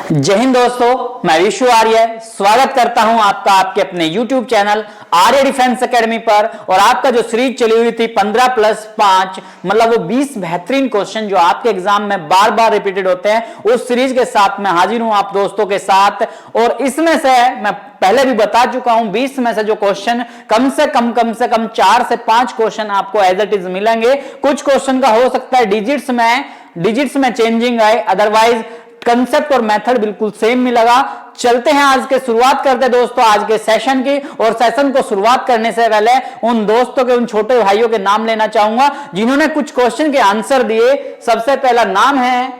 जय हिंद दोस्तों, मैं विशु आर्य स्वागत करता हूं आपका आपके अपने YouTube चैनल आर्य डिफेंस एकेडमी पर। और आपका जो सीरीज चली हुई थी 15+5 मतलब वो 20 बेहतरीन क्वेश्चन जो आपके एग्जाम में बार बार रिपीटेड होते हैं, उस सीरीज के साथ मैं हाजिर हूं आप दोस्तों के साथ। और इसमें से मैं पहले भी बता चुका हूं 20 में से जो क्वेश्चन कम से कम 4 से 5 क्वेश्चन आपको एज इट इज मिलेंगे। कुछ क्वेश्चन का हो सकता है डिजिट्स में चेंजिंग आए, अदरवाइज कंसेप्ट और मेथड बिल्कुल सेम मिलेगा। चलते हैं आज के शुरुआत करते हैं दोस्तों आज के सेशन की। और सेशन को शुरुआत करने से पहले उन दोस्तों के, उन छोटे भाइयों के नाम लेना चाहूंगा जिन्होंने कुछ क्वेश्चन के आंसर दिए। सबसे पहला नाम है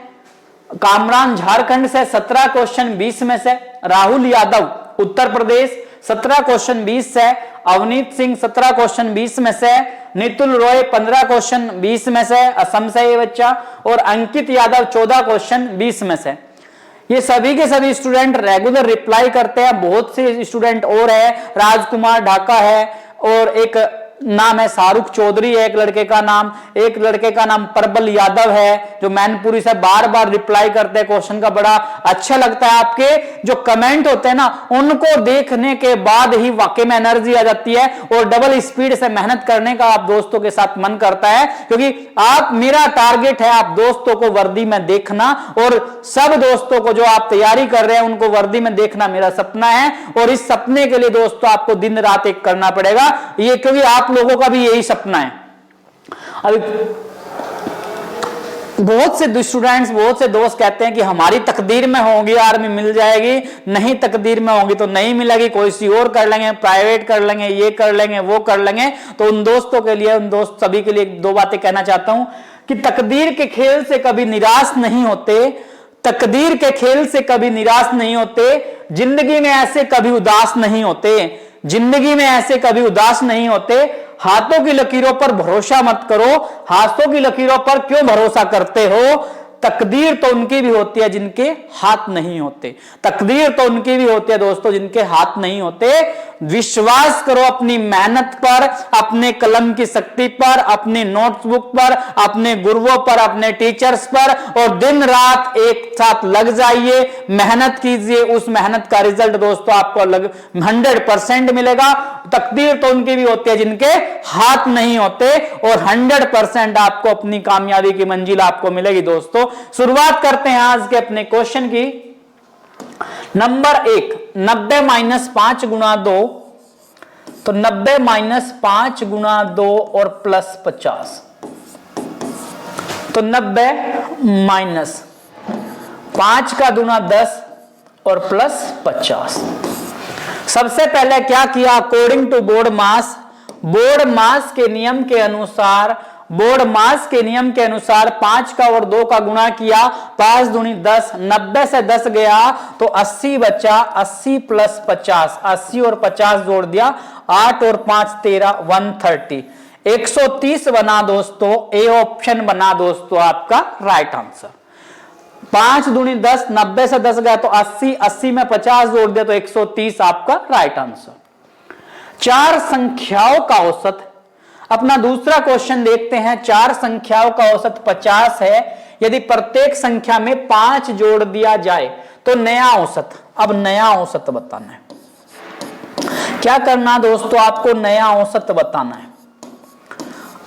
कामरान झारखंड से, 17 क्वेश्चन 20 में से। राहुल यादव उत्तर प्रदेश 17 क्वेश्चन 20 से। अवनीत सिंह 17 क्वेश्चन 20 में से। नितुल रॉय 15 क्वेश्चन 20 में से, असम से ये बच्चा। और अंकित यादव 14 क्वेश्चन 20 में से। ये सभी के सभी स्टूडेंट रेगुलर रिप्लाई करते हैं। बहुत से स्टूडेंट और है, राजकुमार ढाका है और एक नाम है शाहरुख चौधरी है, एक लड़के का नाम प्रबल यादव है जो मैनपुरी से बार बार रिप्लाई करते हैं क्वेश्चन का। बड़ा अच्छा लगता है आपके जो कमेंट होते हैं ना, उनको देखने के बाद ही वाकई में एनर्जी आ जाती है और डबल स्पीड से मेहनत करने का आप दोस्तों के साथ मन करता है। क्योंकि मेरा टारगेट है आप दोस्तों को वर्दी में देखना, और सब दोस्तों को जो आप तैयारी कर रहे हैं उनको वर्दी में देखना मेरा सपना है। और इस सपने के लिए दोस्तों आपको दिन रात एक करना पड़ेगा, ये क्योंकि आप लोगों का भी यही सपना है। अभी बहुत से स्टूडेंट्स, बहुत से दोस्त कहते हैं कि हमारी तकदीर में होगी आर्मी मिल जाएगी, नहीं तकदीर में होगी तो नहीं मिलेगी, कोई सी और कर लेंगे, प्राइवेट कर लेंगे, ये कर लेंगे, वो कर लेंगे। तो उन दोस्तों के लिए, उन दोस्त सभी के लिए दो बातें कहना चाहता हूं कि तकदीर के खेल से कभी निराश नहीं होते, तकदीर के खेल से कभी निराश नहीं होते, जिंदगी में ऐसे कभी उदास नहीं होते, जिंदगी में ऐसे कभी उदास नहीं होते। हाथों की लकीरों पर भरोसा मत करो, हाथों की लकीरों पर क्यों भरोसा करते हो? तकदीर तो उनकी भी होती है जिनके हाथ नहीं होते, तकदीर तो उनकी भी होती है दोस्तों जिनके हाथ नहीं होते। विश्वास करो अपनी मेहनत पर, अपने कलम की शक्ति पर, अपनी नोटबुक पर, अपने गुरुओं पर, अपने टीचर्स पर, और दिन रात एक साथ लग जाइए, मेहनत कीजिए। उस मेहनत का रिजल्ट दोस्तों आपको 100% मिलेगा। तकदीर तो उनकी भी होती है जिनके हाथ नहीं होते, और 100% आपको अपनी कामयाबी की मंजिल आपको मिलेगी दोस्तों। शुरुआत करते हैं आज के अपने क्वेश्चन की। नंबर 1, 90 - 5 × 2, तो 90 - 5 × 2 और प्लस 50, तो 90 - 5 का दूना 10 और प्लस 50। सबसे पहले क्या किया? अकॉर्डिंग टू बोर्ड मास के नियम के अनुसार, बोर्ड मास के नियम के अनुसार 5 का और 2 का गुणा किया, 5 दूनी 10, 90 से 10 गया तो 80 बचा, 80 + 50, 80 और 50 जोड़ दिया, 8 और 5 13, 130, 130 बना दोस्तों। ए ऑप्शन बना दोस्तों आपका राइट आंसर। 5 दूनी 10, 90 से 10 गया तो 80, 80 में 50 जोड़ दिया तो 130 आपका राइट आंसर। 4 संख्याओं का औसत, अपना दूसरा क्वेश्चन देखते हैं। 4 संख्याओं का औसत 50 है, यदि प्रत्येक संख्या में 5 जोड़ दिया जाए तो नया औसत, अब नया औसत बताना है। क्या करना दोस्तों? आपको नया औसत बताना है।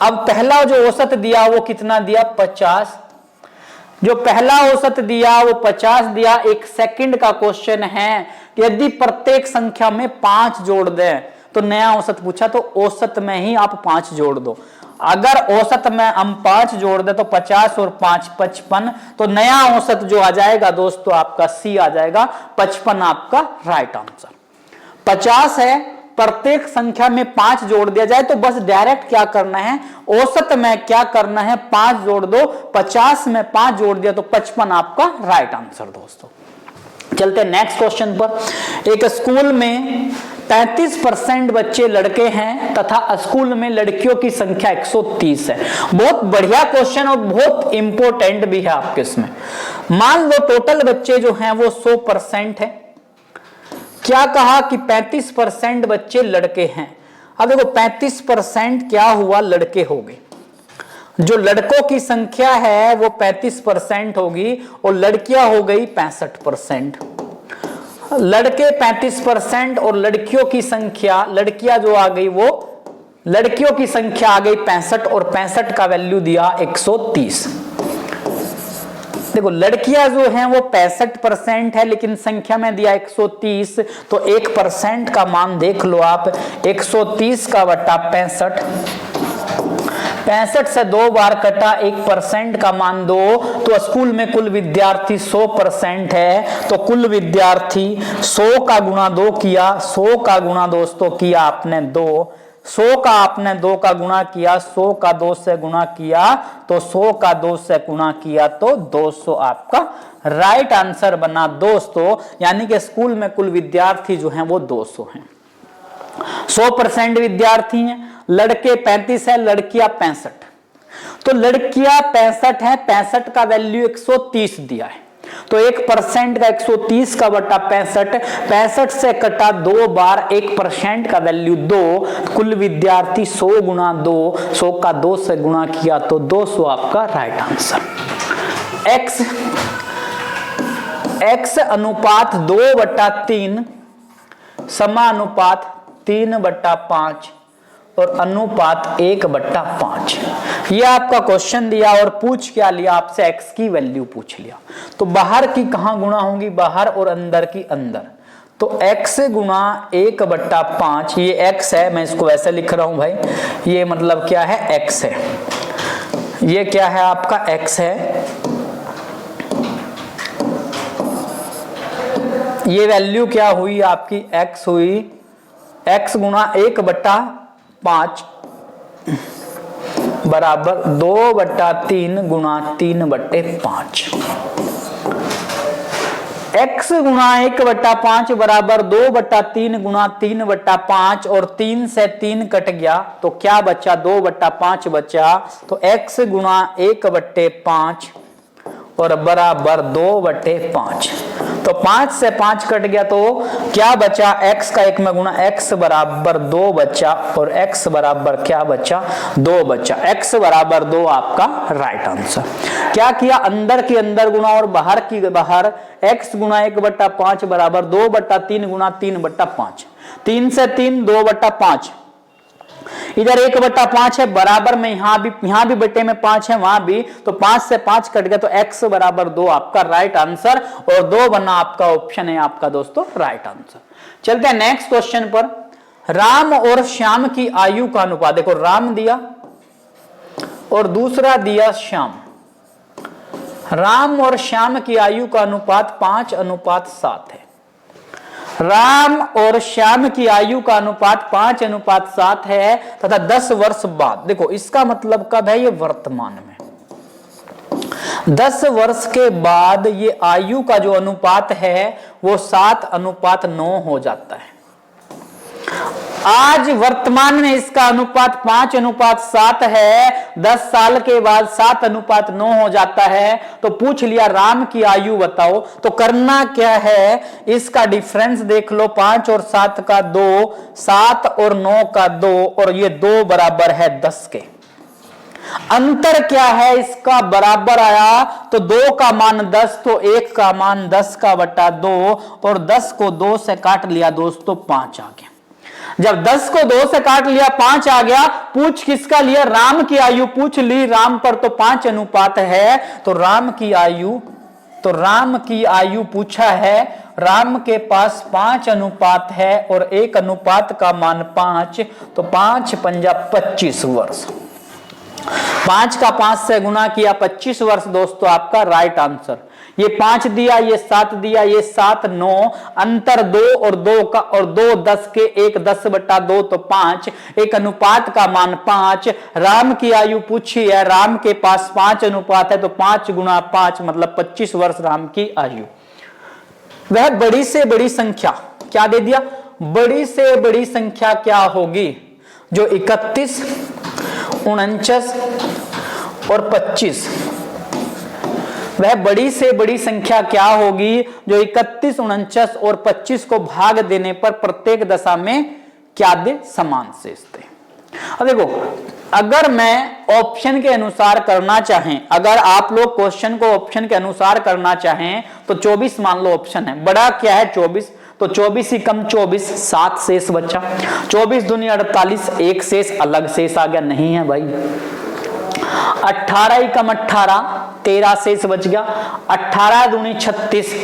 अब पहला जो औसत दिया वो कितना दिया? 50। जो पहला औसत दिया वो 50 दिया। 1 सेकंड का क्वेश्चन है, यदि प्रत्येक संख्या में 5 जोड़ दें तो नया औसत पूछा, तो औसत में ही आप 5 जोड़ दो। अगर औसत में हम 5 जोड़ दे तो 50 और 5 55, तो नया औसत जो आ जाएगा दोस्तों आपका सी आ जाएगा, 55 आपका राइट आंसर। 50 है, प्रत्येक संख्या में 5 जोड़ दिया जाए तो बस डायरेक्ट क्या करना है, औसत में क्या करना है, 5 जोड़ दो। 50 में 5 जोड़ दिया तो 55 आपका राइट आंसर दोस्तों। चलते नेक्स्ट क्वेश्चन पर। एक स्कूल में 35% बच्चे लड़के हैं तथा स्कूल में लड़कियों की संख्या 130 है। बहुत बढ़िया क्वेश्चन और बहुत इंपॉर्टेंट भी है आपके इसमें। मान लो टोटल बच्चे जो हैं वो 100% है। क्या कहा कि 35% बच्चे लड़के हैं। अब देखो 35% क्या हुआ, लड़के हो गए। जो लड़कों की संख्या है वो 35% होगी और लड़कियां हो गई 65%। लड़के 35% और लड़कियों की संख्या, लड़कियां जो आ गई वो, लड़कियों की संख्या आ गई 65 और 65 का वैल्यू दिया 130। देखो लड़कियां जो हैं वो 65% है लेकिन संख्या में दिया 130, तो 1% का मान देख लो आप, 130 का बटा 65, 65 से 2 बार कटा, 1% का मान 2, तो स्कूल में कुल विद्यार्थी 100% है, तो कुल विद्यार्थी 100 का गुणा 2 किया, 100 का गुणा दोस्तों किया आपने 2, 100 का आपने 2 का गुणा किया, 100 का 2 से गुणा किया, तो 100 का 2 से गुणा किया तो 200 आपका राइट आंसर बना दोस्तों। यानी कि स्कूल में कुल विद्यार्थी जो हैं वो 200 हैं। 100% विद्यार्थी हैं, लड़के 35 है, लड़कियां 65। तो लड़कियां 65 है, 65 का वैल्यू 130 दिया है, तो 1% का 130 का बटा 65, 65 से कटा 2 बार, 1% का वैल्यू 2, कुल विद्यार्थी 100 गुणा 2, 100 का 2 से गुणा किया तो 200 आपका राइट आंसर। x अनुपात 2/3 समानुपात 3/5 और अनुपात 1/5, ये आपका क्वेश्चन दिया और पूछ क्या लिया आपसे, x की वैल्यू पूछ लिया। तो बाहर की कहां गुणा होंगी, बाहर और अंदर की अंदर, तो x गुणा 1/5, ये x है, मैं इसको वैसे लिख रहा हूं भाई, ये मतलब क्या है x है, ये क्या है आपका x है, ये वैल्यू क्या हुई आपकी x हुई, x गुणा 1/5 बराबर 2/3 गुणा 3/5। x गुणा 1/5 बराबर 2/3 गुणा 3/5 और 3 से 3 कट गया तो क्या बचा, 2/5 बचा, तो x गुणा 1/5 और बराबर 2/5, तो 5 से 5 कट गया तो क्या बचा, x का 1 में गुणा, x बराबर 2 बचा और x बराबर क्या बचा, 2 बचा, x बराबर 2 आपका राइट आंसर। क्या किया, अंदर की अंदर गुणा और बाहर की बाहर, x गुणा 1/5 बराबर 2/3 गुणा 3/5, 3 से 3 2/5, इधर 1/5 है, बराबर में यहां भी बटे में 5 है, वहां भी, तो 5 से 5 कट गया तो x बराबर 2 आपका राइट आंसर, और 2 बना आपका ऑप्शन है आपका दोस्तों राइट आंसर। चलते हैं नेक्स्ट क्वेश्चन पर। राम और श्याम की आयु का अनुपात, देखो राम दिया और दूसरा दिया श्याम, राम और श्याम की आयु का अनुपात 5:7 है। राम और श्याम की आयु का अनुपात 5:7 है तथा 10 वर्ष बाद, देखो इसका मतलब कब है, ये वर्तमान में 10 वर्ष के बाद ये आयु का जो अनुपात है वो 7:9 हो जाता है। आज वर्तमान में इसका अनुपात 5:7 है, 10 साल के बाद 7:9 हो जाता है। तो पूछ लिया राम की आयु बताओ, तो करना क्या है, इसका डिफरेंस देख लो, 5 और 7 का 2, 7 और 9 का 2, और ये 2 बराबर है 10 के। अंतर क्या है, इसका बराबर आया तो 2 का मान 10, तो 1 का मान 10 का बटा 2, और 10 को 2 से काट लिया दोस्तों 5 आ गया। जब 10 को 2 से काट लिया 5 आ गया, पूछ किसका लिया, राम की आयु पूछ ली, राम पर तो 5 अनुपात है, तो राम की आयु पूछा है, राम के पास 5 अनुपात है और 1 अनुपात का मान 5, तो 5 पंजा 25 वर्ष, 5 का 5 से गुना किया 25 वर्ष दोस्तों आपका राइट आंसर। ये 5 दिया, ये 7 दिया, ये 7 9, अंतर 2 और 2 का, और 2 10 के, 1 10/2 तो 5, एक अनुपात का मान 5। राम की आयु पूछी है, राम के पास 5 अनुपात है, तो 5 गुणा 5 मतलब 25 वर्ष राम की आयु। वह बड़ी से बड़ी संख्या क्या दे दिया, बड़ी से बड़ी संख्या क्या होगी, जो 31 49 और 25, वह बड़ी से बड़ी संख्या क्या होगी जो 31 49 और 25 को भाग देने पर प्रत्येक दशा में क्या दे, समान शेष दे। अब देखो, अगर मैं ऑप्शन के अनुसार करना चाहें, अगर आप लोग क्वेश्चन को ऑप्शन के अनुसार करना चाहें तो 24 मान लो ऑप्शन है, बड़ा क्या है 24, तो 24 ही कम 24, 7 शेष बचा। 24 दूनी 48, एक शेष अलग शेष आ गया, नहीं है भाई। 18 ही कम 18, 13 शेष बच गया। 18 दूनी 36,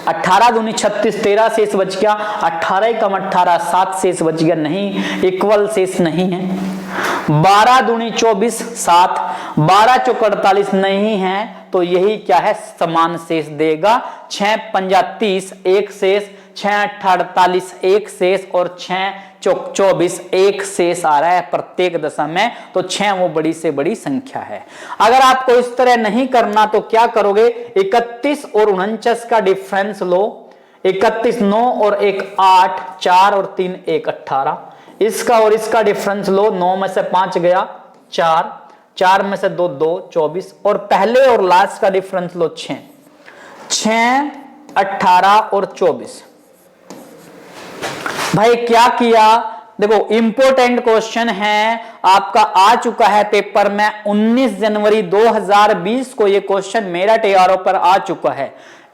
18 दूनी 36, 13 शेष बच गया। 18 ही कम 18, 7 शेष बच गया, नहीं, इक्वल शेष नहीं है। 12 दूनी 24, 7, 12 चौक 48 नहीं है, तो यही क्या है, समान शेष देगा। 6 पंजा 30, एक शेष, 6 अट्ठा 48, एक शेष, और 6 चौक 24, एक शेष आ रहा है प्रत्येक दशा में, तो 6 वो बड़ी से बड़ी संख्या है। अगर आपको इस तरह नहीं करना तो क्या करोगे, 31 और 49 का डिफरेंस लो, 31 9 और 1 8, 4 और 3 1 18, इसका और इसका डिफरेंस लो, 9 में से 5 गया 4, 4 में से 2 2, 24, और पहले और लास्ट का डिफरेंस लो 6, 6 18 और 24। भाई क्या किया, देखो इंपॉर्टेंट क्वेश्चन है आपका, आ चुका है पेपर में 19 जनवरी 2020 को ये क्वेश्चन मेरा टीआरओ पर आ चुका है।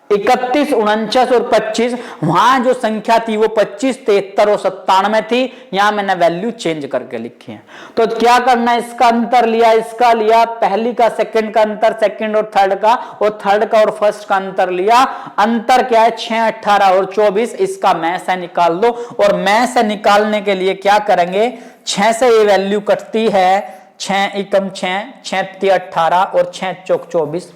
31 49 और 25, वहां जो संख्या थी वो 25 73 और 97 थी, यहां मैंने वैल्यू चेंज करके लिखी है। तो क्या करना है, इसका अंतर लिया, इसका लिया, पहली का सेकंड का अंतर, सेकंड और थर्ड का, और थर्ड का और फर्स्ट का अंतर लिया। अंतर क्या है, 6 18 और 24, इसका मैं से निकाल दो। और मैं से निकालने के लिए क्या करेंगे, 6 से ये वैल्यू कटती है, 6 एकम 6, 6 3 18 और 6 चौक 24।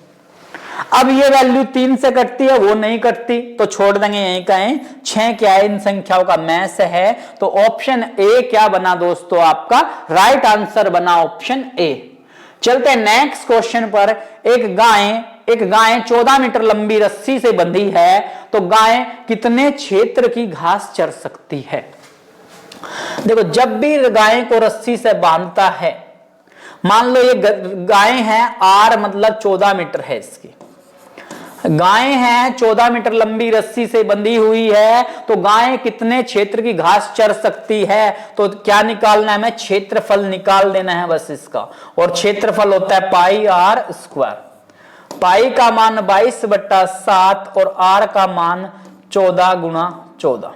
अब ये वैल्यू 3 से कटती है, वो नहीं कटती, तो छोड़ देंगे, यहीं कहें 6 क्या है, इन संख्याओं का मैस है। तो ऑप्शन ए क्या बना दोस्तों, आपका राइट आंसर बना ऑप्शन ए। चलते हैं नेक्स्ट क्वेश्चन पर। एक गाय 14 मीटर लंबी रस्सी से बंधी है, तो गाय कितने क्षेत्र की घास चर सकती है। देखो, जब भी गाय को रस्सी से बांधता है, मान लो ये गाय है, आर मतलब 14 मीटर है, इसकी गाय है 14 मीटर लंबी रस्सी से बंधी हुई है, तो गाय कितने क्षेत्र की घास चर सकती है। तो क्या निकालना है, हमें क्षेत्रफल निकाल देना है बस इसका, और क्षेत्रफल होता है पाई आर स्क्वायर। पाई का मान 22/7 और आर का मान 14 गुणा 14।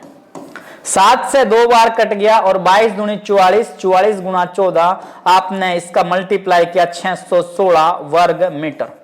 7 से 2 बार कट गया, और 22 दूनी 44, 44 गुणा 14, आपने इसका मल्टीप्लाई किया 616 वर्ग मीटर।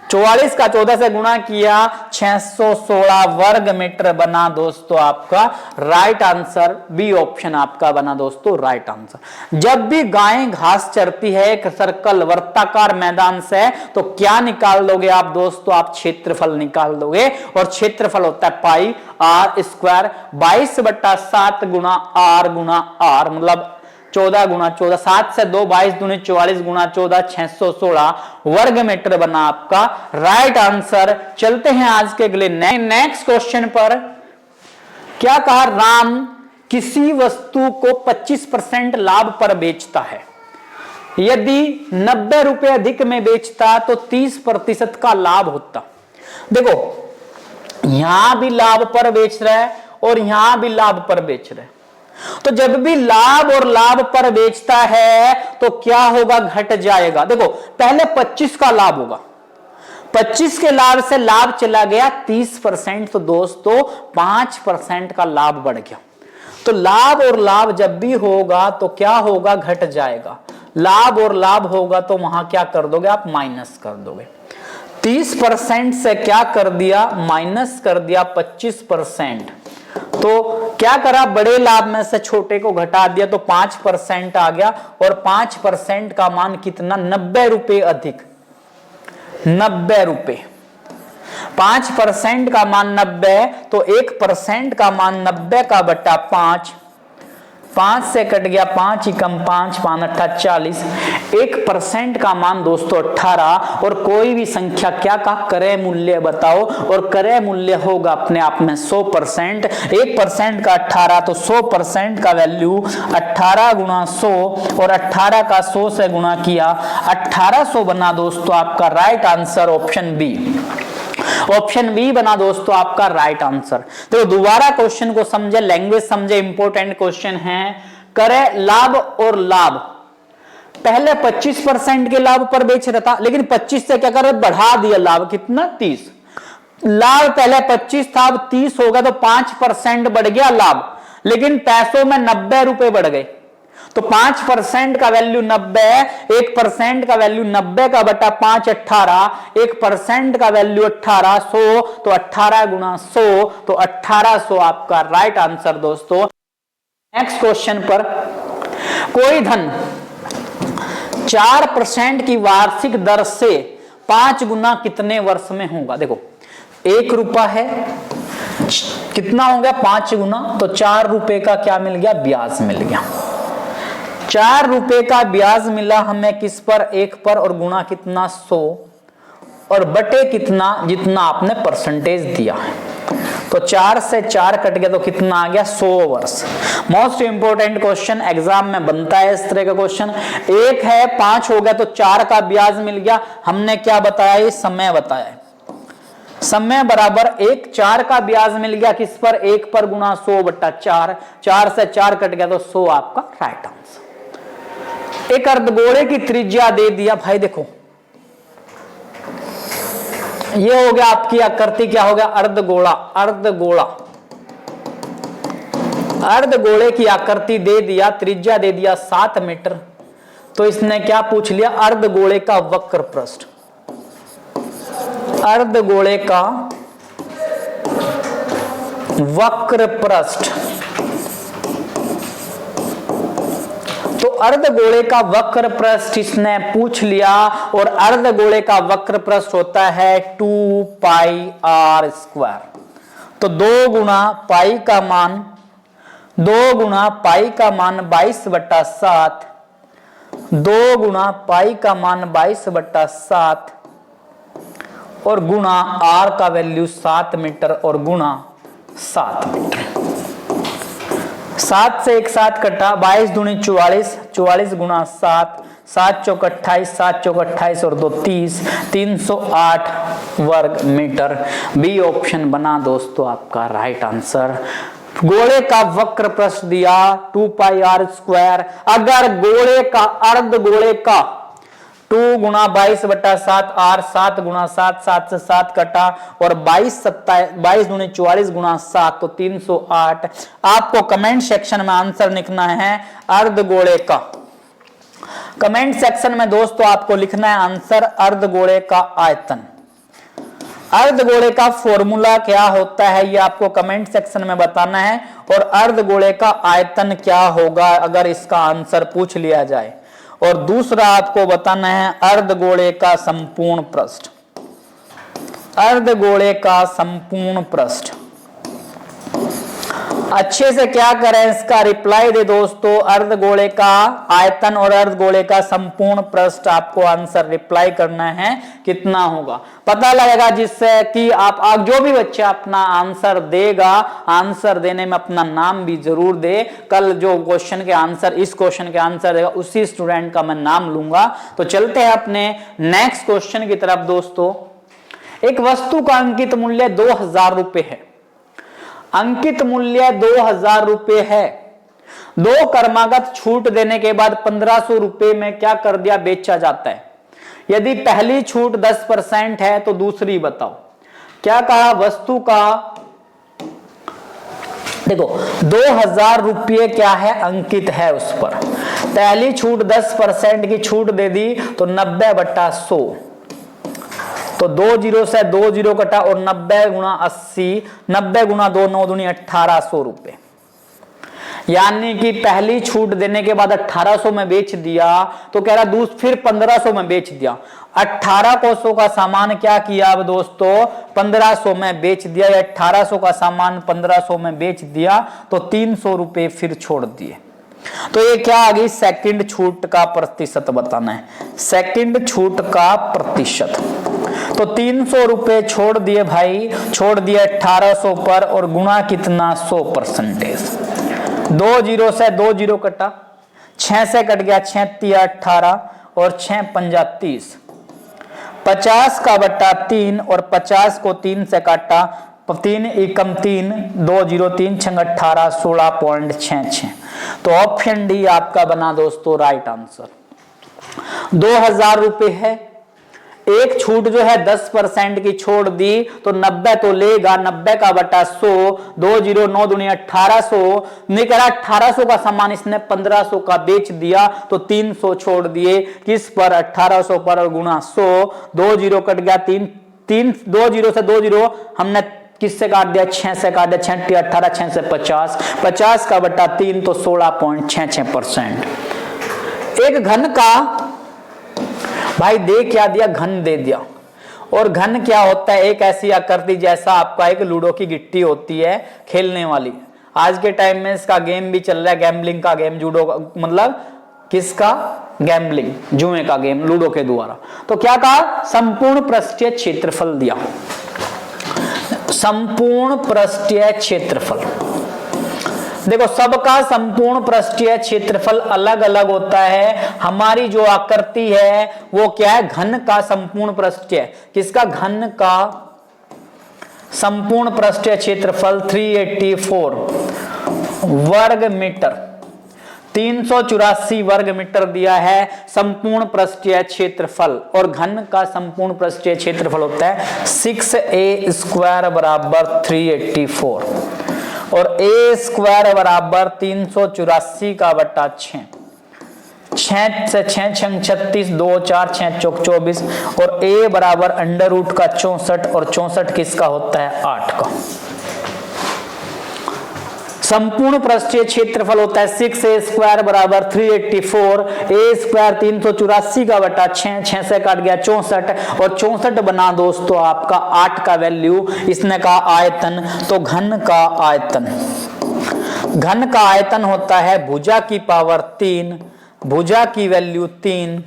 44 का 14 से गुणा किया, 616 वर्ग मीटर बना दोस्तों आपका राइट आंसर। बी ऑप्शन आपका बना दोस्तों राइट आंसर। जब भी गाय घास चरती है एक सर्कल वर्ताकार मैदान से, तो क्या निकाल दोगे आप दोस्तों, आप क्षेत्रफल निकाल दोगे, और क्षेत्रफल होता है पाई आर स्क्वायर। 22/7 गुणा आर मतलब 14 गुणा 14, 7 से 2 22 दूनी 44 गुणा 14, 616 वर्ग मीटर बना आपका राइट आंसर। चलते हैं आज के अगले नेक्स्ट क्वेश्चन पर। क्या कहा, राम किसी वस्तु को 25% लाभ पर बेचता है। यदि 90 रुपए अधिक में बेचता तो 30% का लाभ होता। देखो, यहां भी लाभ पर बेच रहा है और यहां भी लाभ पर बेच रहा है, तो जब भी लाभ और लाभ पर बेचता है तो क्या होगा, घट जाएगा। देखो, पहले 25 का लाभ होगा, 25 के लाभ से लाभ चला गया 30%, तो दोस्तों 5% का लाभ बढ़ गया। तो लाभ और लाभ जब भी होगा तो क्या होगा, घट जाएगा। लाभ और लाभ होगा तो वहां क्या कर दोगे आप, माइनस कर दोगे। 30% से क्या कर दिया, माइनस कर दिया 25%। तो क्या करा, बड़े लाभ में से छोटे को घटा दिया, तो 5% आ गया, और 5% का मान कितना, 90 रुपए अधिक, 90 रुपए। 5% का मान 90, तो 1% का मान 90 का बटा 5, 5 से कट गया 5 एकम 5, 5 अट्ठा 40, 1% का मान दोस्तों 18। और कोई भी संख्या क्या का क्रय मूल्य बताओ, और क्रय मूल्य होगा अपने आप में 100%। 1% का 18, तो 100% का वैल्यू 18 गुणा 100, और 18 का 100 से गुणा किया 1800 बना दोस्तों आपका right answer option B. Option B बना दोस्तों आपका राइट आंसर। तो दोबारा क्वेश्चन को समझे, लैंग्वेज समझे, इंपॉर्टेंट क्वेश्चन है। करे लाभ और लाभ, पहले 25% के लाभ पर बेच रहा था, लेकिन 25 से क्या कर बढ़ा दिया लाभ, कितना 30। लाभ पहले 25 था, अब 30 हो गया, तो 5% बढ़ गया लाभ, लेकिन पैसों में 90 रुपए बढ़ गए। तो 5% का वैल्यू 90, 1% का वैल्यू 90 का बटा 5 18, 1% का वैल्यू 1800, तो 18 गुना 100, तो 1800 आपका राइट आंसर दोस्तों। नेक्स्ट क्वेश्चन पर, कोई धन 4% की वार्षिक दर से 5 गुना कितने वर्ष में होगा। देखो 1 रुपया है, कितना हो गया 5 गुना, तो 4 रुपए का क्या मिल गया, ब्याज मिल गया। 4 रुपए का ब्याज मिला हमें किस पर, 1 पर, और गुना कितना 100, और बटे कितना, जितना आपने परसेंटेज दिया है। तो 4 से 4 कट गया, तो कितना आ गया 100 वर्ष। मोस्ट इंपोर्टेंट क्वेश्चन एग्जाम में बनता है इस तरह का क्वेश्चन। 1 है, 5 हो गया, तो 4 का ब्याज मिल गया। हमने क्या बताया, ये समय बताया है, समय बराबर 1, 4 का ब्याज मिल गया किस पर, 1 पर, गुना 100 बट्टा 4, 4 से 4 कट गया, तो 100 आपका राइट आंसर। एक अर्धगोले की त्रिज्या दे दिया भाई, देखो ये हो गया आपकी आकृति, क्या हो गया, अर्धगोला। अर्धगोला, अर्धगोले की आकृति दे दिया, त्रिज्या दे दिया 7 मीटर, तो इसने क्या पूछ लिया, अर्धगोले का वक्र पृष्ठ। अर्धगोले का वक्र पृष्ठ, तो अर्धगोले का वक्र पृष्ठ इसने पूछ लिया, और अर्धगोले का वक्र पृष्ठ होता है 2 पाई r स्क्वायर। तो 2 गुना पाई का मान, 2 गुना पाई का मान 22/7, 2 गुना पाई का मान 22/7, और गुना r का वैल्यू 7 मीटर, और गुना 7 मीटर। 7 से 1 7 कटा, 22 दूनी 44, 44 गुना 7, 7 चौक 28, 7 चौक 28 और 2 30, 308 वर्ग मीटर। बी ऑप्शन बना दोस्तों आपका राइट आंसर। गोले का वक्र पृष्ठ दिया 2 पाई r स्क्वायर, अगर गोले का अर्धगोले का 2 गुना 22/7 r, 7 गुना 7, 7 से 7 कटा, और 22 दूनी 44 गुना 7, तो 308। आपको कमेंट सेक्शन में आंसर लिखना है अर्धगोले का। कमेंट सेक्शन में दोस्तों आपको लिखना है आंसर अर्धगोले का आयतन। अर्धगोले का फॉर्मूला क्या होता है ये आपको कमेंट सेक्शन में बताना है, और अर्धगोले का आयतन क्या होगा अगर इसका आंसर पूछ लिया जाए। और दूसरा आपको बताना है अर्धगोले का संपूर्ण पृष्ठ। अर्धगोले का संपूर्ण पृष्ठ अच्छे से क्या करें, इसका रिप्लाई दे दोस्तों। अर्धगोले का आयतन और अर्धगोले का संपूर्ण पृष्ठ आपको आंसर रिप्लाई करना है, कितना होगा पता लगेगा, जिससे कि आप जो भी बच्चा अपना आंसर देगा, आंसर देने में अपना नाम भी जरूर दे। कल जो क्वेश्चन के आंसर, इस क्वेश्चन के आंसर देगा, उसी स्टूडेंट का मैं नाम लूंगा। तो चलते हैं अपने नेक्स्ट क्वेश्चन की तरफ दोस्तों। एक वस्तु का अंकित मूल्य 2000 रुपए है। अंकित मूल्य 2000 रुपए है। 2 क्रमागत छूट देने के बाद 1500 रुपए में क्या कर दिया, बेचा जाता है। यदि पहली छूट 10% है तो दूसरी बताओ। क्या कहा, वस्तु का देखो 2000 रुपये क्या है, अंकित है उस पर। पहली छूट 10% की छूट दे दी, तो 90/100, तो 2 जीरो से 2 जीरो कटा, और 90 गुना 80, 90 गुना 2 9 दूनी 1800 रुपए। यानी कि पहली छूट देने के बाद 1800 में बेच दिया, तो कह रहा फिर 1500 में बेच दिया। 1800 का सामान क्या किया अब दोस्तों, 1500 में बेच दिया, या 1800 का सामान 1500 में बेच दिया, तो 300 रुपए फिर छोड़ दिए। तो ये क्या आ गई, सेकंड छूट का प्रतिशत बताना है, सेकंड छूट का प्रतिशत। तो 300 रुपए छोड़ दिए भाई, छोड़ दिए 1800 पर, और गुना कितना 100%। 2 जीरो से 2 जीरो कटा, 6 से कट गया 6 तिया 18, और 6 पंजा 30, 50 का बट्टा 3, और 50 को 3 से काटा, 3 एकम 3, 2 0 3 6 18 16.66। तो ऑप्शन डी आपका बना दोस्तों राइट आंसर। 2000 रुपए है, एक छूट जो है 10% की छोड़ दी तो 90 तो लेगा, 90 का बटा 100, 2 0 9 दूनी 1800, नहीं करा 1800 का सामान इसने 1500 का बेच दिया तो 300 छोड़ दिए, किस पर 1800 पर गुणा 100, 2 0 कट गया 3 2 0 से 2 0 हमने किससे काट दिया 6 से काट दिया, 6 18 6 से 50, 50 का बटा 3 तो 16.66%। एक घन का भाई दे क्या दिया, घन दे दिया। और घन क्या होता है, एक ऐसी आकृति जैसा आपका एक लूडो की गिट्टी होती है खेलने वाली। आज के टाइम में इसका गेम भी चल रहा है, गैम्बलिंग का गेम, जूडो का, मतलब किसका, गैम्बलिंग, जुए का गेम लूडो के द्वारा। तो क्या कहा, संपूर्ण पृष्ठीय क्षेत्रफल दिया, संपूर्ण पृष्ठीय क्षेत्रफल। देखो सबका संपूर्ण पृष्ठीय क्षेत्रफल अलग अलग होता है। हमारी जो आकृति है वो क्या है, घन का संपूर्ण पृष्ठीय, किसका, घन का संपूर्ण पृष्ठीय क्षेत्रफल 384 वर्ग मीटर, 384 वर्ग मीटर दिया है संपूर्ण पृष्ठीय क्षेत्रफल। और घन का संपूर्ण पृष्ठीय क्षेत्रफल होता है 6a स्क्वायर बराबर 384 और a स्क्वायर बराबर 384 का बटा 6, 6 से 6 6 36, 2 4 6 चौक 24 और a बराबर अंडर रूट का 64 और 64 किसका होता है, 8 का। संपूर्ण पृष्ठीय क्षेत्रफल होता है 6a स्क्वायर बराबर 384, a स्क्वायर 384 का बटा 6, 6 से काट गया 64 और 64 बना दोस्तों आपका 8 का वैल्यू। इसने कहा आयतन, तो घन का आयतन, घन का आयतन होता है भुजा की पावर 3, भुजा की वैल्यू 3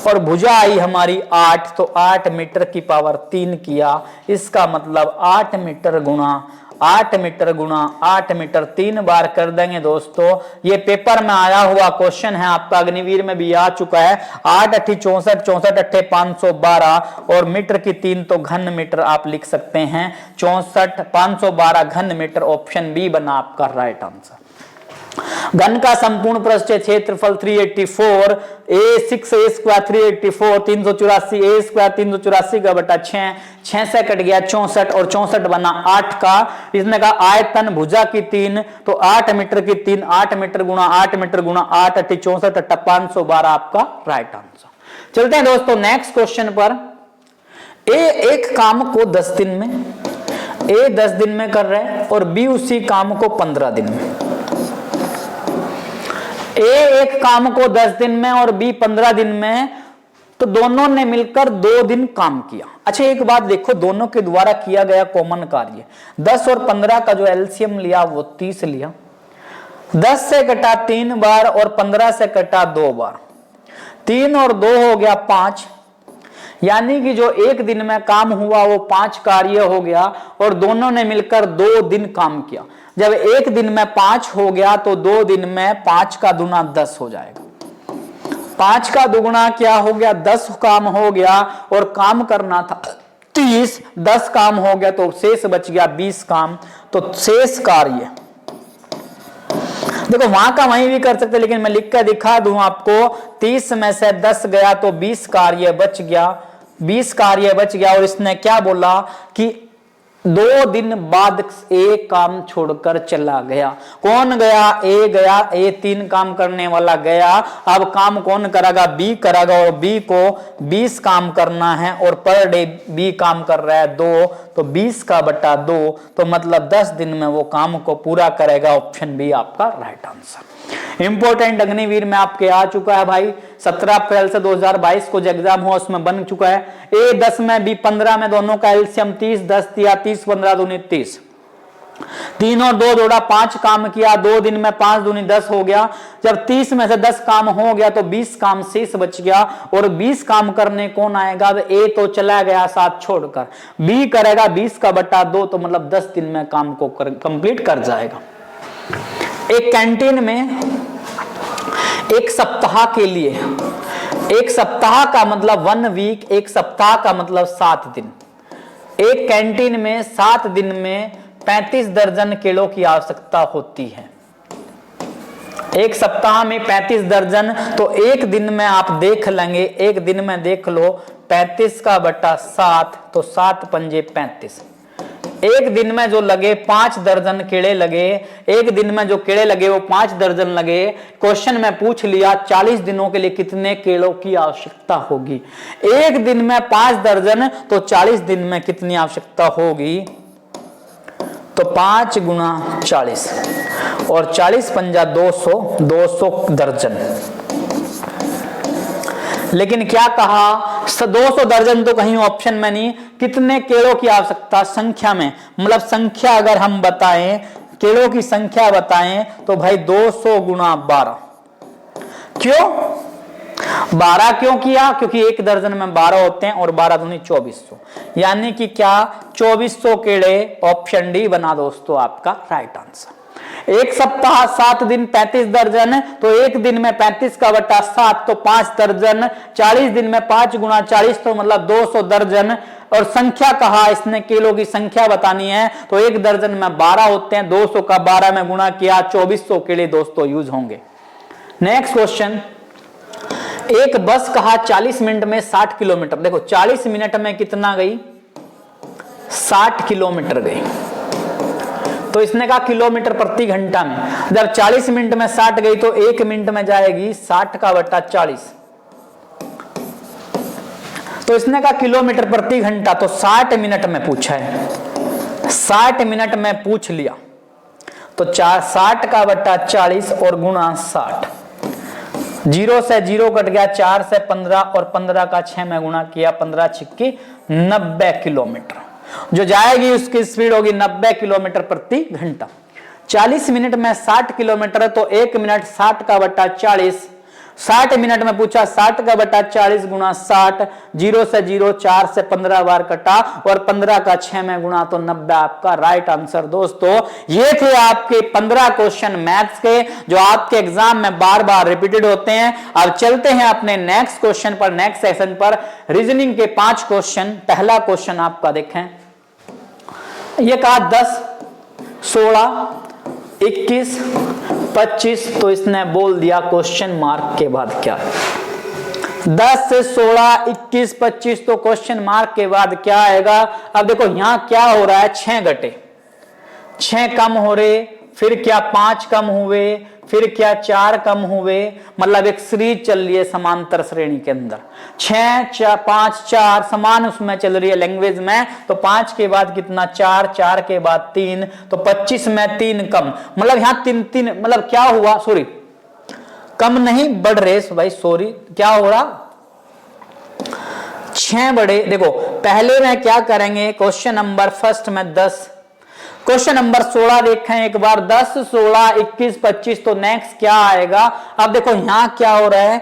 और भुजा आई हमारी 8, तो 8 मीटर की पावर 3 किया। इसका मतलब 8 मीटर गुणा 8 मीटर गुणा 8 मीटर 3 बार कर देंगे दोस्तों। ये पेपर में आया हुआ क्वेश्चन है, आपका अग्निवीर में भी आ चुका है। 8 8 64, 64 8 512 और मीटर की 3 तो घन मीटर आप लिख सकते हैं। 64 512 घन मीटर, ऑप्शन बी बना आपका राइट आंसर। घन का संपूर्ण पृष्ठीय क्षेत्रफल 384, a 6a square 384, 384 a square 384 का बटा 6, 6 से कट गया 64 और 64 बना 8 का। इसने कहा आयतन भुजा की 3, तो 8 मीटर की 3, 8 मीटर गुणा 8 मीटर गुणा 8 8 64 8 512 आपका राइट आंसर। चलते हैं दोस्तों नेक्स्ट क्वेश्चन पर। ए एक काम को 10 दिन में, ए 10 दिन में कर रहा है और बी उसी काम को 15 दिन में। ए एक काम को 10 दिन में और बी 15 दिन में, तो दोनों ने मिलकर 2 दिन काम किया। अच्छा एक बात देखो, दोनों के द्वारा किया गया कॉमन कार्य 10 और 15 का जो एलसीएम लिया वो 30 लिया। 10 से कटा 3 बार और 15 से कटा 2 बार, 3 और 2 हो गया 5, यानी कि जो एक दिन में काम हुआ वो 5 कार्य हो गया और दोनों ने मिलकर 2 दिन काम किया। जब एक दिन में 5 हो गया तो 2 दिन में 5 का दुना 10 हो जाएगा। 5 का दुगुना क्या हो गया, 10 काम हो गया और काम करना था 30, 10 काम हो गया तो शेष बच गया 20 काम। तो शेष कार्य देखो वहां का वहीं भी कर सकते, लेकिन मैं लिख कर दिखा दूं आपको। 30 में से 10 गया तो 20 कार्य बच गया, 20 कार्य बच गया। और इसने क्या बोला कि 2 दिन बाद ए काम छोड़कर चला गया। कौन गया, ए गया, ए 3 काम करने वाला गया। अब काम कौन करेगा, बी करेगा और बी को 20 काम करना है और पर डे बी काम कर रहा है 2, तो 20 का बटा 2, तो मतलब 10 दिन में वो काम को पूरा करेगा। ऑप्शन बी आपका राइट आंसर। इंपोर्टेंट अग्निवीर में आपके आ चुका है भाई, 17 अप्रैल से 2022 को जो एग्जाम हुआ उसमें बन चुका है। ए 10 में बी 15 में दोनों का एलसीएम 30, 10 दिया 30, 15 दूनी 30, 3 और 2 जोड़ा 5 काम किया, 2 दिन में 5 दूनी 10 हो गया। जब 30 में से 10 काम हो गया तो 20 काम शेष बच गया। और 20 काम करने कौन आएगा, ए तो चला गया साथ छोड़कर, बी करेगा 20 का बटा 2, तो मतलब 10 दिन में काम को कंप्लीट कर जाएगा। एक कैंटीन में एक सप्ताह के लिए, एक सप्ताह का मतलब 1 वीक, एक सप्ताह का मतलब 7 दिन, एक कैंटीन में 7 दिन में 35 दर्जन केलों की आवश्यकता होती है। एक सप्ताह में 35 दर्जन, तो एक दिन में आप देख लेंगे, एक दिन में देख लो 35 का बटा 7, तो 7 पंजे 35। एक दिन में जो लगे 5 दर्जन केले लगे, एक दिन में जो केले लगे वो 5 दर्जन लगे। क्वेश्चन में पूछ लिया 40 दिनों के लिए कितने केलों की आवश्यकता होगी। एक दिन में 5 दर्जन, तो 40 दिन में कितनी आवश्यकता होगी, तो 5 गुना 40 और 40 पंजा 200, 200 दर्जन। लेकिन क्या कहा, 200 दर्जन तो कहीं ऑप्शन में नहीं, कितने केलों की आवश्यकता संख्या में, मतलब संख्या अगर हम बताएं, केलों की संख्या बताएं, तो भाई 200 गुना 12। क्यों 12 क्यों किया, क्योंकि एक दर्जन में 12 होते हैं और 12 दूनी 2400, यानी कि क्या 2400 केले। ऑप्शन डी बना दोस्तों आपका राइट आंसर। एक सप्ताह 7 दिन 35 दर्जन, तो एक दिन में 35 का बटा 7, तो 5 दर्जन। 40 दिन में 5 गुना 40, तो मतलब 200 दर्जन। और संख्या कहा, इसने केलों की संख्या बतानी है, तो एक दर्जन में 12 होते हैं, 200 का 12 में गुना किया, 2400 केले दोस्तों यूज होंगे। नेक्स्ट क्वेश्चन, एक बस कहा 40 मिनट में 60 किलोमीटर। देखो 40 मिनट में कितना गई, 60 किलोमीटर गई, तो इसने कहा किलोमीटर प्रति घंटा में। जब 40 मिनट में 60 गई, तो 1 मिनट में जाएगी 60 का बटा 40, तो इसने कहा किलोमीटर प्रति घंटा, तो 60 मिनट में पूछा है, 60 मिनट में पूछ लिया, तो 60 का बटा 40 और गुणा 60। 0 से 0 कट गया, 4 से 15 और 15 का 6 में गुणा किया, 15 छिक्की 90 किलोमीटर। जो जाएगी उसकी स्पीड होगी 90 किलोमीटर प्रति घंटा। 40 मिनट में 60 किलोमीटर, तो 1 मिनट 60 का बटा 40। 60 मिनट में पूछा, 60 का बटा 40 गुना 60। 0 से 0, 4 से 15 बार कटा और 15 का 6 में गुणा, तो 90 आपका राइट आंसर। दोस्तों ये थे आपके 15 क्वेश्चन मैथ्स के, जो आपके एग्जाम में बार बार रिपीटेड होते हैं। अब चलते हैं अपने नेक्स्ट क्वेश्चन पर, नेक्स्ट सेशन पर। रीजनिंग के 5 क्वेश्चन। पहला क्वेश्चन आपका देखें, ये कहा 10, 16, 21, 25, तो इसने बोल दिया क्वेश्चन मार्क के बाद क्या है। 10 से 16, 21, 25, तो क्वेश्चन मार्क के बाद क्या आएगा। अब देखो यहां क्या हो रहा है, 6 घटे, 6 कम हो रहे, फिर क्या 5 कम हुए, फिर क्या 4 कम हुए, मतलब एक सीरीज चल रही है समांतर श्रेणी के अंदर। 6, 4, 5, 4 समान उसमें चल रही है लैंग्वेज में, तो 5 के बाद कितना 4, 4 के बाद 3, तो 25 में 3 कम, मतलब यहां 3, मतलब क्या हुआ, सॉरी कम नहीं बढ़ रहे भाई, सॉरी क्या हो रहा, 6 बढ़े। देखो पहले में क्या करेंगे, क्वेश्चन नंबर फर्स्ट में 10, क्वेश्चन नंबर 16 देखें एक बार, 10, 16, 21, 25, तो नेक्स्ट क्या आएगा। अब देखो यहां क्या हो रहा है,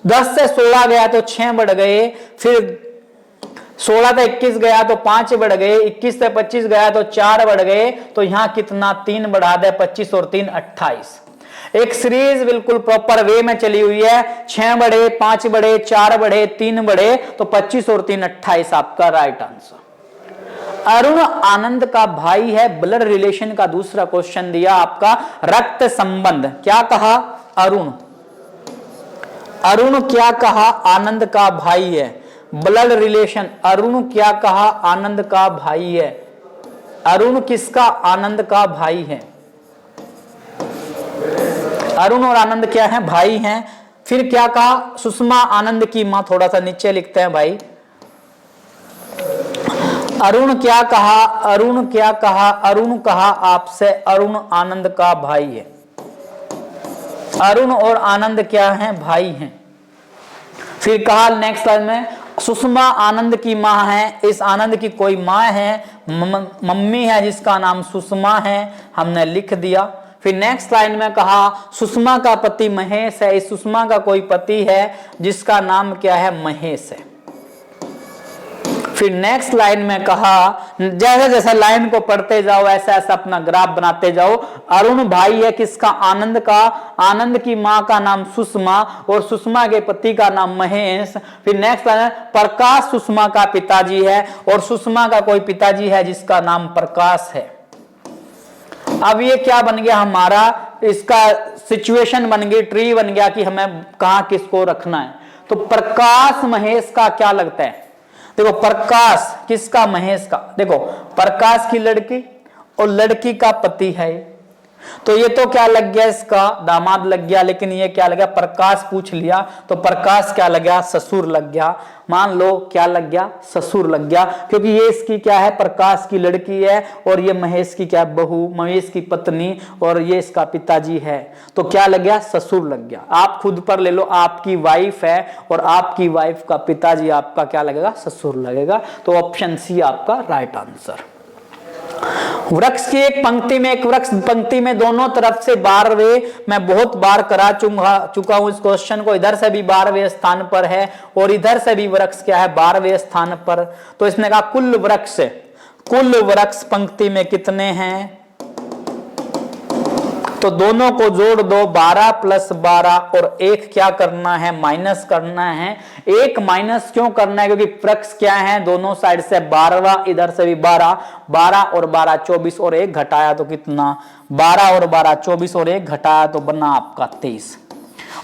10 से 16 गया तो 6 बढ़ गए, फिर 16 से 21 गया तो 5 बढ़ गए, 21 से 25 गया तो 4 बढ़ गए, तो यहां कितना 3 बढ़ा दे, 25 और 3 28। एक सीरीज बिल्कुल प्रॉपर वे में चली हुई है, 6 बढ़े, 5 बढ़े, 4 बढ़े, 3 बढ़े, तो 25 और 3 28 आपका राइट आंसर। अरुण आनंद का भाई है, ब्लड रिलेशन का दूसरा क्वेश्चन दिया आपका, रक्त संबंध। क्या कहा, अरुण, अरुण क्या कहा, आनंद का भाई है, ब्लड रिलेशन। अरुण क्या कहा, आनंद का भाई है। अरुण किसका, आनंद का भाई है। अरुण और आनंद क्या है, भाई हैं। फिर क्या कहा, सुषमा आनंद की मां, थोड़ा सा नीचे लिखते हैं भाई। अरुण क्या कहा, अरुण क्या कहा, अरुण कहा आपसे, अरुण आनंद का भाई है। अरुण और आनंद क्या है, भाई हैं। फिर कहा नेक्स्ट लाइन में, सुषमा आनंद की मां है, इस आनंद की कोई मां है, मम्मी है जिसका नाम सुषमा है, हमने लिख दिया। फिर नेक्स्ट लाइन में कहा सुषमा का पति महेश है, इस सुषमा का कोई पति है जिसका नाम क्या है, महेश है। फिर नेक्स्ट लाइन में कहा, जैसे जैसे लाइन को पढ़ते जाओ ऐसा ऐसा अपना ग्राफ बनाते जाओ। अरुण भाई है किसका? आनंद का। आनंद की मां का नाम सुषमा और सुषमा के पति का नाम महेश। फिर नेक्स्ट लाइन, प्रकाश सुषमा का पिताजी है और सुषमा का कोई पिताजी है जिसका नाम प्रकाश है। अब ये क्या बन गया हमारा, इसका सिचुएशन बन गई, ट्री बन गया कि हमें कहां किसको रखना है। तो प्रकाश महेश का क्या लगता है? देखो प्रकाश किसका? महेश का। देखो प्रकाश की लड़की और लड़की का पति है, तो ये तो क्या लग गया, इसका दामाद लग गया। लेकिन ये क्या लग गया? प्रकाश पूछ लिया तो प्रकाश क्या लग गया? ससुर लग गया। मान लो क्या लग गया? ससुर लग गया, क्योंकि ये इसकी क्या है? प्रकाश की लड़की है और ये महेश की क्या? बहू, महेश की पत्नी, और ये इसका पिताजी है। तो क्या लग गया? ससुर लग गया। आप खुद पर ले लो, आपकी वाइफ है और आपकी वाइफ का पिताजी आपका क्या लगेगा? ससुर लगेगा। तो ऑप्शन सी आपका राइट आंसर। वृक्ष की एक पंक्ति में, एक वृक्ष पंक्ति में दोनों तरफ से 12वें, मैं बहुत बार करा चुका हूं इस क्वेश्चन को। इधर से भी 12वें स्थान पर है और इधर से भी वृक्ष क्या है? 12वें स्थान पर। तो इसने कहा कुल वृक्ष पंक्ति में कितने हैं? तो दोनों को जोड़ दो, 12 प्लस 12 और 1 क्या करना है? माइनस करना है। 1 माइनस क्यों करना है? क्योंकि वृक्ष क्या है? दोनों साइड से 12, इधर से भी 12, 12 और 12 24 और 1 घटाया तो कितना? 12 और 12 24 और 1 घटाया तो बना आपका 23,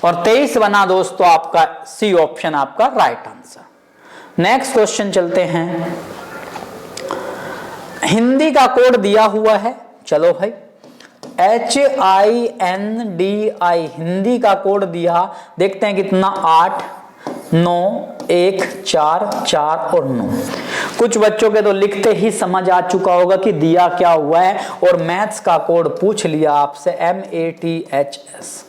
और 23 बना दोस्तों आपका सी ऑप्शन आपका राइट आंसर। नेक्स्ट क्वेश्चन चलते हैं। हिंदी का कोड दिया हुआ है, चलो भाई, HINDI हिंदी का कोड दिया, देखते हैं कितना? 8 9 1 4 4 और 9। कुछ बच्चों के तो लिखते ही समझ आ चुका होगा कि दिया क्या हुआ है, और मैथ्स का कोड पूछ लिया आपसे, MATHS।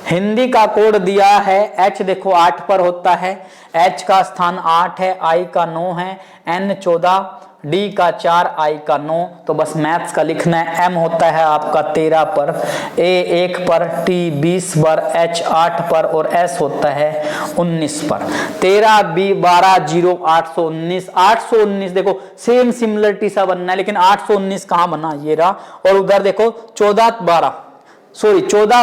हिंदी का कोड दिया है, H देखो 8 पर होता है, H का स्थान 8 है, I का 9 है, N 14, D का 4, I का 9। तो बस मैथ्स का लिखना है। M होता है आपका 13 पर, A 1 पर, T 20 पर, H 8 पर और S होता है 19 पर। 13 12 0 819। 819 देखो सेम सिमिलरिटी सा बनना है, लेकिन 819 कहां बना? ये रहा। और उधर देखो 14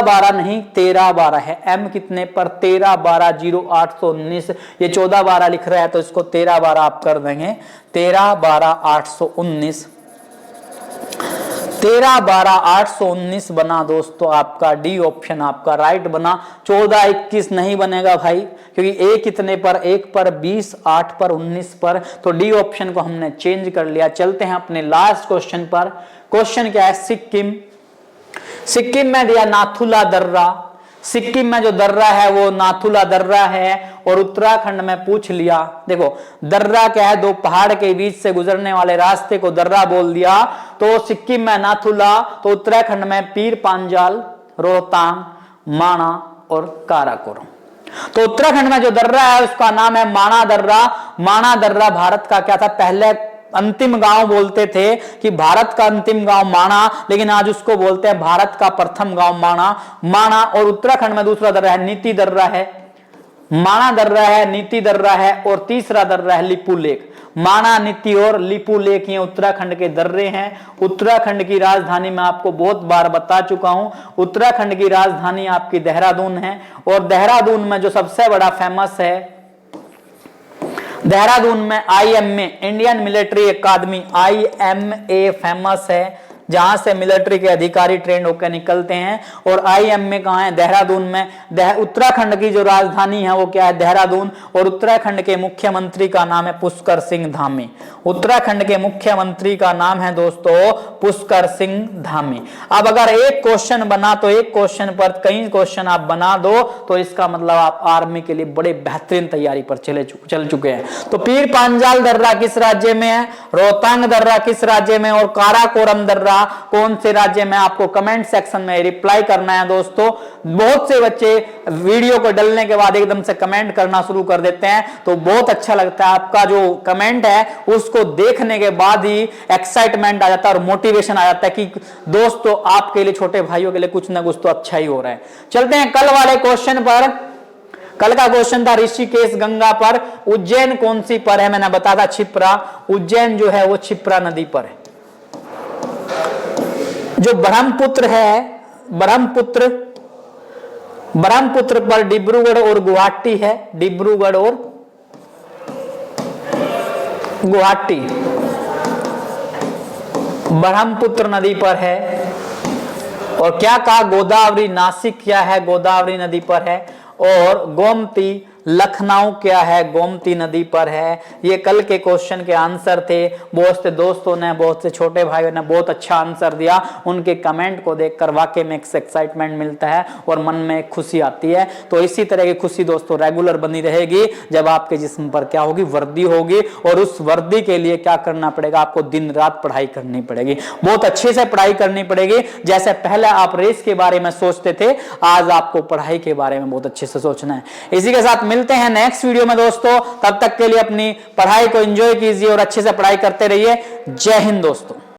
12 नहीं, 13 12 है। M कितने पर? 13 12 0 819। ये 14 12 लिख रहा है तो इसको 13 12 आप कर देंगे, 13 12 819। 13 12 819 बना दोस्तों आपका डी ऑप्शन आपका राइट बना। 14 21 नहीं बनेगा भाई, क्योंकि ए कितने पर? 1 पर, 20 8 पर, 19 पर। तो डी ऑप्शन को हमने चेंज कर लिया। चलते हैं अपने लास्ट क्वेश्चन पर। क्वेश्चन क्या है? सिक्किम में दिया नाथुला दर्रा। सिक्किम में जो दर्रा है वो नाथुला दर्रा है, और उत्तराखंड में पूछ लिया। देखो दर्रा क्या है? दो पहाड़ के बीच से गुजरने वाले रास्ते को दर्रा बोल दिया। तो सिक्किम में नाथुला, तो उत्तराखंड में पीर पांजाल, रोहतांग, माणा और काराकोरम। तो उत्तराखंड में जो दर्रा है उसका नाम है माणा दर्रा। माणा दर्रा भारत का क्या था? पहले अंतिम गांव बोलते थे कि भारत का अंतिम गांव माणा, लेकिन आज उसको बोलते हैं भारत का प्रथम गांव माणा। और उत्तराखंड में दूसरा दर्रा है नीति दर्रा है, माणा दर्रा है, नीति दर्रा है, और तीसरा दर्रा है लिपू लेक। माणा, नीति और लिपू लेक ये उत्तराखंड के दर्रे हैं। उत्तराखंड की राजधानी मैं आपको बहुत बार बता चुका हूं, उत्तराखंड की राजधानी आपकी देहरादून है। और देहरादून में जो सबसे बड़ा फेमस है, देहरादून में IMA इंडियन मिलिट्री अकादमी IMA फेमस है, जहां से मिलिट्री के अधिकारी ट्रेंड होकर निकलते हैं। और IMA कहां है? देहरादून में। उत्तराखंड की जो राजधानी है वो क्या है? देहरादून। और उत्तराखंड के मुख्यमंत्री का नाम है पुष्कर सिंह धामी। उत्तराखंड के मुख्यमंत्री का नाम है दोस्तों पुष्कर सिंह धामी। अब अगर एक क्वेश्चन बना तो एक क्वेश्चन पर कई क्वेश्चन आप बना दो, तो इसका मतलब आप आर्मी के लिए बड़े बेहतरीन तैयारी पर चल चुके हैं। तो पीर पांजाल दर्रा किस राज्य में है? रोहतांग दर्रा किस राज्य में? और काराकोरम दर्रा कौन से राज्य में? आपको कमेंट सेक्शन में रिप्लाई करना है दोस्तों। बहुत से बच्चे वीडियो को डालने के बाद एकदम से कमेंट करना शुरू कर देते हैं, तो बहुत अच्छा लगता है। आपका जो कमेंट है उसको देखने के बाद ही एक्साइटमेंट आ जाता है और मोटिवेशन आ जाता है कि दोस्तों आपके लिए, छोटे भाइयों के लिए कुछ ना कुछ तो अच्छा ही हो रहा है। चलते हैं कल वाले क्वेश्चन पर। कल का क्वेश्चन था ऋषिकेश गंगा पर, उज्जैन कौन सी पर है, मैंने बताया था क्षिप्रा, उज्जैन जो है वो क्षिप्रा नदी पर है। जो ब्रह्मपुत्र है, ब्रह्मपुत्र पर डिब्रूगढ़ और गुवाहाटी है, डिब्रूगढ़ और गुवाहाटी ब्रह्मपुत्र नदी पर है। और क्या कहा, गोदावरी नासिक क्या है, गोदावरी नदी पर है। और गोमती लखनऊ क्या है, गोमती नदी पर है। ये कल के क्वेश्चन के आंसर थे। बहुत से दोस्तों ने, बहुत से छोटे भाइयों ने बहुत अच्छा आंसर दिया। उनके कमेंट को देखकर वाकई में एक एक्साइटमेंट मिलता है और मन में एक खुशी आती है। तो इसी तरह की खुशी दोस्तों रेगुलर बनी रहेगी जब आपके जिस्म पर क्या होगी, वर्दी होगी। और उस वर्दी के लिए क्या करना पड़ेगा, आपको दिन रात पढ़ाई करनी पड़ेगी, बहुत अच्छे से पढ़ाई करनी पड़ेगी। जैसे पहले आप रेस के बारे में सोचते थे, आज आपको पढ़ाई के बारे में बहुत अच्छे से सोचना है। इसी के साथ मिलते हैं नेक्स्ट वीडियो में दोस्तों। तब तक के लिए अपनी पढ़ाई को एंजॉय कीजिए और अच्छे से पढ़ाई करते रहिए। जय हिंद दोस्तों।